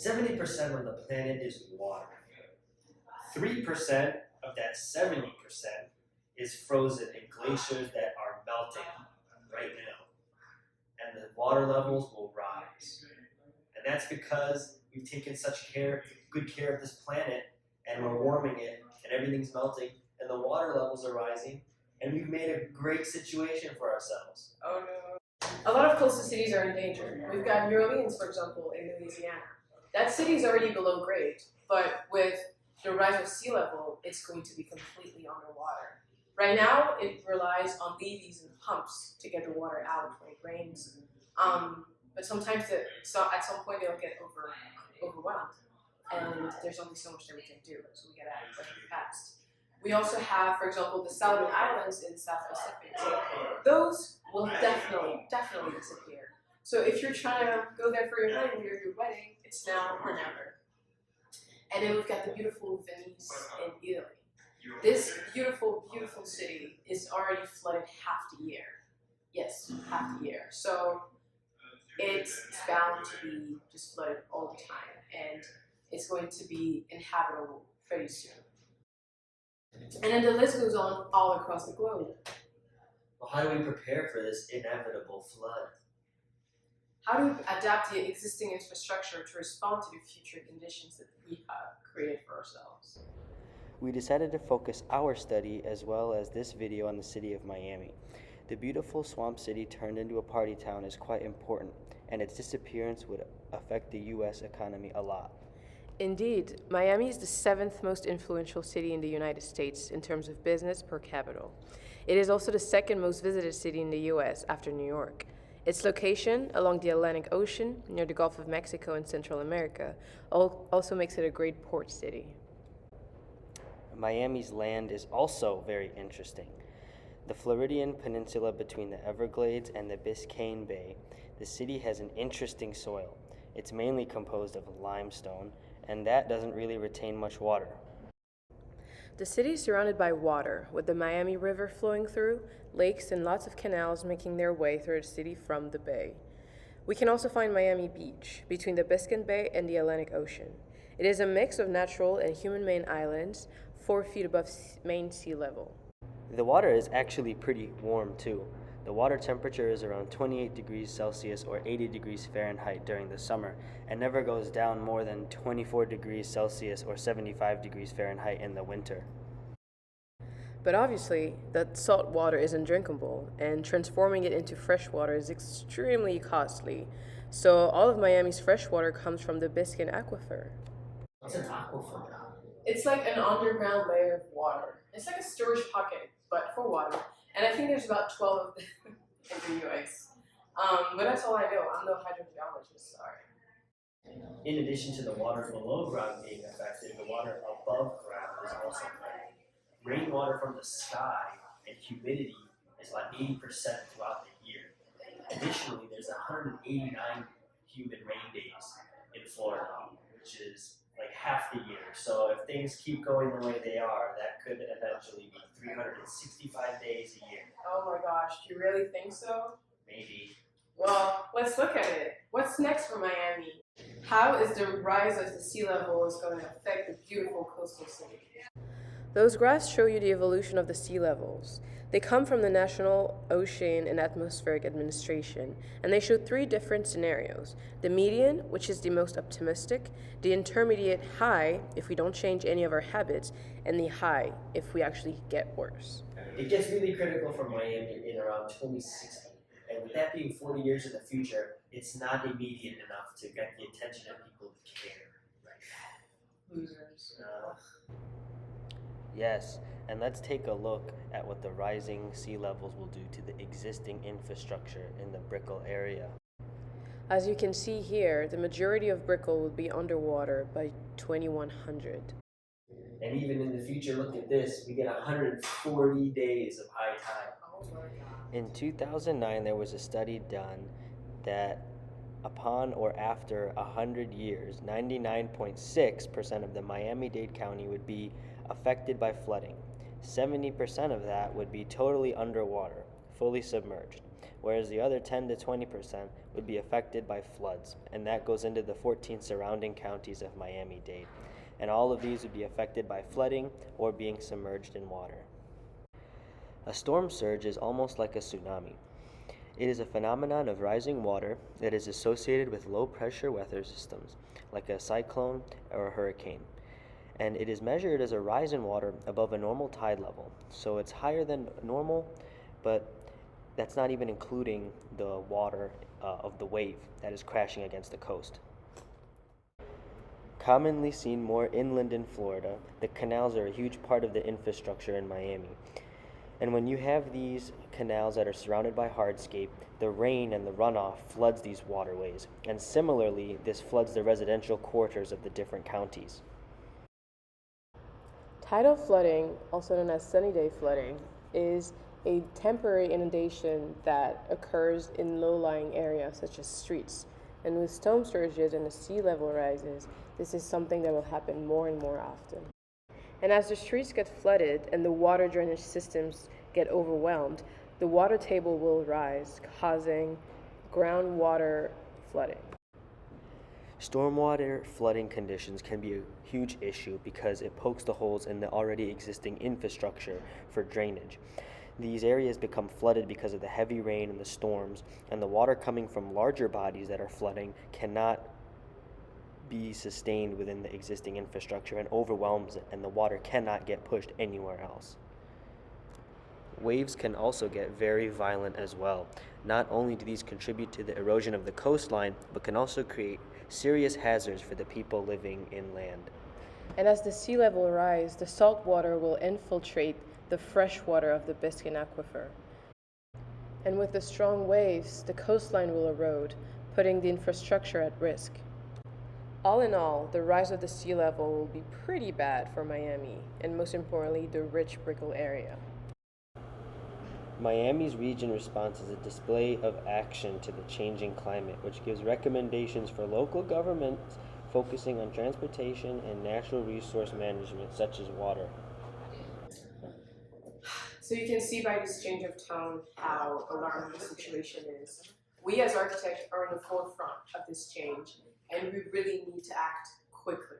70% of the planet is water. 3% of that 70% is frozen in glaciers that are melting right now. And the water levels will rise. And that's because we've taken such good care of this planet, and we're warming it, and everything's melting, and the water levels are rising, and we've made a great situation for ourselves. Oh no. A lot of coastal cities are in danger. We've got New Orleans, for example, in Louisiana. That city is already below grade, but with the rise of sea level, it's going to be completely underwater. Right now, it relies on levees and pumps to get the water out when it rains. But sometimes at some point they'll get overwhelmed, and there's only so much that we can do, so we gotta act really fast. We also have, for example, the Solomon Islands in the South Pacific. Those will definitely disappear. So if you're trying to go there for your honeymoon or your wedding, it's now or never. And then we've got the beautiful Venice in Italy. This beautiful, beautiful city is already flooded half the year. Yes, half the year. So it's bound to be just flooded all the time, and it's going to be inhabitable pretty soon. And then the list goes on all across the globe. Well, how do we prepare for this inevitable flood? How do we adapt the existing infrastructure to respond to the future conditions that we have created for ourselves? We decided to focus our study as well as this video on the city of Miami. The beautiful swamp city turned into a party town is quite important, and its disappearance would affect the U.S. economy a lot. Indeed, Miami is the 7th most influential city in the United States in terms of business per capita. It is also the 2nd most visited city in the U.S. after New York. Its location along the Atlantic Ocean, near the Gulf of Mexico and Central America, also makes it a great port city. Miami's land is also very interesting. The Floridian Peninsula between the Everglades and the Biscayne Bay, the city has an interesting soil. It's mainly composed of limestone, and that doesn't really retain much water. The city is surrounded by water, with the Miami River flowing through, lakes and lots of canals making their way through the city from the bay. We can also find Miami Beach, between the Biscayne Bay and the Atlantic Ocean. It is a mix of natural and human-made islands, 4 feet above main sea level. The water is actually pretty warm too. The water temperature is around 28 degrees Celsius or 80 degrees Fahrenheit during the summer, and never goes down more than 24 degrees Celsius or 75 degrees Fahrenheit in the winter. But obviously, that salt water isn't drinkable, and transforming it into fresh water is extremely costly. So all of Miami's fresh water comes from the Biscayne Aquifer. What's an aquifer? It's like an underground layer of water. It's like a storage pocket, but for water. And I think there's about 12 of them in the US. But that's all I know. I'm no hydrogeologist, sorry. In addition to the water below ground being affected, the water above ground is also affected. Rainwater from the sky and humidity is about 80% throughout the year. Additionally, there's 189 humid rain days in Florida, which is like half the year. So if things keep going the way they are, that could eventually be 365 days a year. Oh my gosh, do you really think so? Maybe. Well, let's look at it. What's next for Miami? How is the rise of the sea level is going to affect the beautiful coastal city? Those graphs show you the evolution of the sea levels. They come from the National Ocean and Atmospheric Administration, and they show 3 different scenarios. The median, which is the most optimistic, the intermediate high, if we don't change any of our habits, and the high, if we actually get worse. It gets really critical for Miami in around 2060. And with that being 40 years in the future, it's not immediate enough to get the attention of people who care. Losers. Yes, and let's take a look at what the rising sea levels will do to the existing infrastructure in the Brickell area. As you can see here, the majority of Brickell will be underwater by 2100. And even in the future, look at this, we get 140 days of high tide. Oh my God. In 2009, there was a study done that upon or after 100 years, 99.6% of the Miami-Dade County would be affected by flooding. 70% of that would be totally underwater, fully submerged. whereas the other 10 to 20% would be affected by floods, and that goes into the 14 surrounding counties of Miami-Dade. And all of these would be affected by flooding or being submerged in water. A storm surge is almost like a tsunami. It is a phenomenon of rising water that is associated with low-pressure weather systems, like a cyclone or a hurricane. And it is measured as a rise in water above a normal tide level. So it's higher than normal, but that's not even including the water of the wave that is crashing against the coast. Commonly seen more inland in Florida, the canals are a huge part of the infrastructure in Miami. And when you have these canals that are surrounded by hardscape, the rain and the runoff floods these waterways. And similarly, this floods the residential quarters of the different counties. Tidal flooding, also known as sunny day flooding, is a temporary inundation that occurs in low-lying areas such as streets. And with storm surges and the sea level rises, this is something that will happen more and more often. And as the streets get flooded and the water drainage systems get overwhelmed, the water table will rise, causing groundwater flooding. Stormwater flooding conditions can be a huge issue because it pokes the holes in the already existing infrastructure for drainage. These areas become flooded because of the heavy rain and the storms, and the water coming from larger bodies that are flooding cannot be sustained within the existing infrastructure and overwhelms it, and the water cannot get pushed anywhere else. Waves can also get very violent as well. Not only do these contribute to the erosion of the coastline, but can also create serious hazards for the people living inland. And as the sea level rises, the salt water will infiltrate the fresh water of the Biscayne aquifer. And with the strong waves, the coastline will erode, putting the infrastructure at risk. All in all, the rise of the sea level will be pretty bad for Miami, and most importantly, the rich Brickell area. Miami's region response is a display of action to the changing climate, which gives recommendations for local governments focusing on transportation and natural resource management, such as water. So you can see by this change of tone how alarming the situation is. We as architects are in the forefront of this change, and we really need to act quickly.